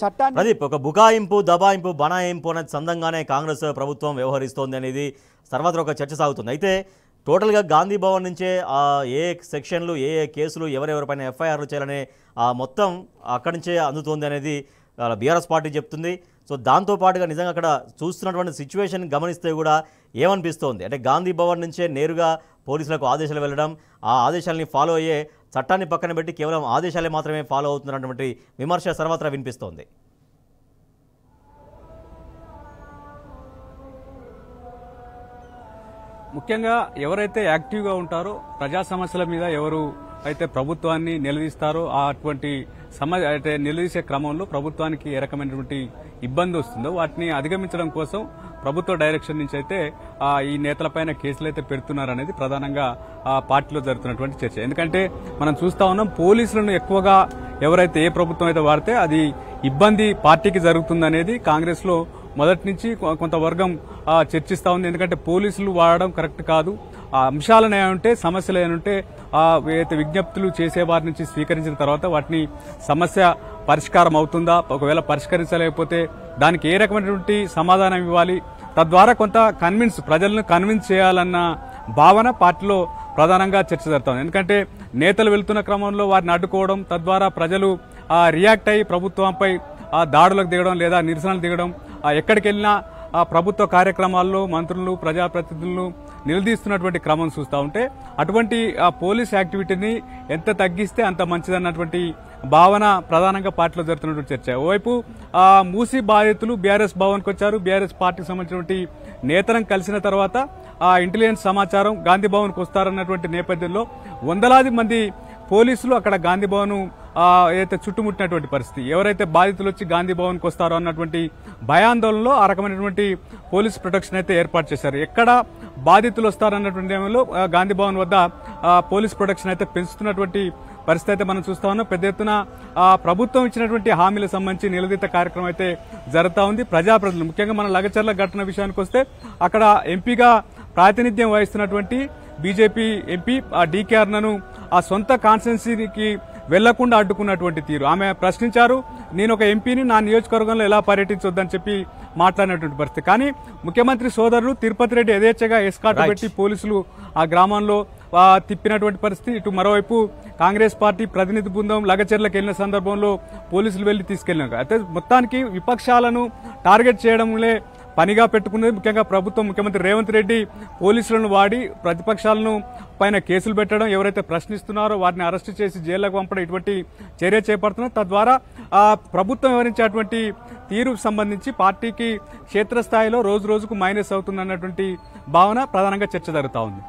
చట్టాన్ని ప్రదీప్ ఒక బుకాయింపు దబాయింపు బనాయింపు అనేది సందంగానే కాంగ్రెస్ ప్రభుత్వం వ్యవహరిస్తోంది అనేది సర్వత్రా ఒక చర్చ సాగుతుంది. అయితే టోటల్గా గాంధీ భవన్ నుంచే ఏ సెక్షన్లు ఏ కేసులు ఎవరెవరిపైన ఎఫ్ఐఆర్లు చేయాలనే మొత్తం అక్కడి నుంచే అందుతోంది అనేది బీఆర్ఎస్ పార్టీ చెప్తుంది. సో దాంతోపాటుగా నిజంగా అక్కడ చూస్తున్నటువంటి సిచ్యువేషన్ గమనిస్తే కూడా ఏమనిపిస్తోంది అంటే గాంధీ భవన్ నుంచే నేరుగా పోలీసులకు ఆదేశాలు వెళ్ళడం, ఆ ఆదేశాలని ఫాలో అయ్యే చట్టాన్ని పక్కన పెట్టి కేవలం ఆదేశాలే మాత్రమే ఫాలో అవుతున్నటువంటి విమర్శ సర్వత్రా వినిపిస్తోంది. ముఖ్యంగా ఎవరైతే యాక్టివ్గా ఉంటారో ప్రజా సమస్యల మీద ఎవరు అయితే ప్రభుత్వాన్ని నిలదీస్తారో అటువంటి అయితే నిలదీసే క్రమంలో ప్రభుత్వానికి ఏ రకమైనటువంటి ఇబ్బంది వస్తుందో వాటిని అధిగమించడం కోసం ప్రభుత్వ డైరెక్షన్ నుంచి అయితే ఈ నేతలపైన కేసులు అయితే పెడుతున్నారనేది ప్రధానంగా పార్టీలో జరుగుతున్నటువంటి చర్చ. ఎందుకంటే మనం చూస్తా ఉన్నాం పోలీసులను ఎక్కువగా ఎవరైతే ఏ ప్రభుత్వం అయితే వాడితే అది ఇబ్బంది పార్టీకి జరుగుతుందనేది కాంగ్రెస్ లో మొదటి నుంచి కొంత వర్గం చర్చిస్తా ఉంది. ఎందుకంటే పోలీసులు వాడడం కరెక్ట్ కాదు, ఆ అంశాలను ఏమంటే సమస్యలు ఏమంటే ఏదైతే విజ్ఞప్తులు చేసే వారి నుంచి స్వీకరించిన తర్వాత వాటిని సమస్య పరిష్కారం అవుతుందా, ఒకవేళ పరిష్కరించలేకపోతే దానికి ఏ రకమైనటువంటి సమాధానం ఇవ్వాలి, తద్వారా కొంత ప్రజలను కన్విన్స్ చేయాలన్న భావన పార్టీలో ప్రధానంగా చర్చ జరుగుతుంది. ఎందుకంటే నేతలు వెళ్తున్న క్రమంలో వారిని అడ్డుకోవడం, తద్వారా ప్రజలు రియాక్ట్ అయ్యి ప్రభుత్వంపై దాడులకు దిగడం లేదా నిరసనలు దిగడం, ఎక్కడికి వెళ్ళినా ప్రభుత్వ కార్యక్రమాల్లో మంత్రులు ప్రజాప్రతినిధులను నిలదీస్తున్నటువంటి క్రమం చూస్తూ ఉంటే అటువంటి పోలీస్ యాక్టివిటీని ఎంత తగ్గిస్తే అంత మంచిదన్నటువంటి భావన ప్రధానంగా పార్టీలో జరుగుతున్నటువంటి చర్చ. ఓవైపు మూసీ బాధితులు బీఆర్ఎస్ భవన్కి వచ్చారు. బీఆర్ఎస్ పార్టీకి సంబంధించినటువంటి నేతలను కలిసిన తర్వాత ఇంటెలిజెన్స్ సమాచారం గాంధీ భవన్కి వస్తారన్నటువంటి నేపథ్యంలో వందలాది మంది పోలీసులు అక్కడ గాంధీ భవన్ ఏదైతే చుట్టుముట్టినటువంటి పరిస్థితి, ఎవరైతే బాధితులు వచ్చి గాంధీ భవన్కి వస్తారో అన్నటువంటి భయాందోళనలో ఆ రకమైనటువంటి పోలీస్ ప్రొటెక్షన్ అయితే ఏర్పాటు చేశారు. ఎక్కడ బాధితులు వస్తారన్నటువంటి సమయంలో గాంధీ భవన్ వద్ద పోలీస్ ప్రొటెక్షన్ అయితే పెంచుతున్నటువంటి పరిస్థితి అయితే మనం చూస్తా ఉన్నాం. పెద్ద ఎత్తున ప్రభుత్వం ఇచ్చినటువంటి హామీలకు సంబంధించి నిలదీత కార్యక్రమం అయితే జరుగుతూ ఉంది. ప్రజాప్రతినిధులు ముఖ్యంగా మన లగచర్ల ఘటన విషయానికి వస్తే అక్కడ ఎంపీగా ప్రాతినిధ్యం వహిస్తున్నటువంటి బీజేపీ ఎంపీ డీకే అరుణను ఆ సొంత కాన్స్టిట్యున్సీకి వెళ్లకుండా అడ్డుకున్నటువంటి తీరు ఆమె ప్రశ్నించారు. నేను ఒక ఎంపీని నా నియోజకవర్గంలో ఎలా పర్యటించొద్దని చెప్పి మాట్లాడినటువంటి పరిస్థితి. కానీ ముఖ్యమంత్రి సోదరులు తిరుపతి రెడ్డి యథేచ్ఛగా ఎస్కాట్ పెట్టి పోలీసులు ఆ గ్రామంలో తిప్పినటువంటి పరిస్థితి. ఇటు మరోవైపు కాంగ్రెస్ పార్టీ ప్రతినిధి బృందం లగచెర్లకు వెళ్లిన సందర్భంలో పోలీసులు వెళ్లి తీసుకెళ్లినారు. అయితే మొత్తానికి విపక్షాలను టార్గెట్ చేయడంలో పనిగా పెట్టుకున్నది ముఖ్యంగా ప్రభుత్వం. ముఖ్యమంత్రి రేవంత్ రెడ్డి పోలీసులను వాడి ప్రతిపక్షాలను పైన కేసులు పెట్టడం, ఎవరైతే ప్రశ్నిస్తున్నారో వారిని అరెస్టు చేసి జైళ్లకు పంపడం ఇటువంటి చర్య చేపడుతున్నారు. తద్వారా ప్రభుత్వం వివరించేటువంటి తీరుకు సంబంధించి పార్టీకి క్షేత్రస్థాయిలో రోజు రోజుకు మైనస్ అవుతుందన్నటువంటి భావన ప్రధానంగా చర్చ జరుగుతా ఉంది.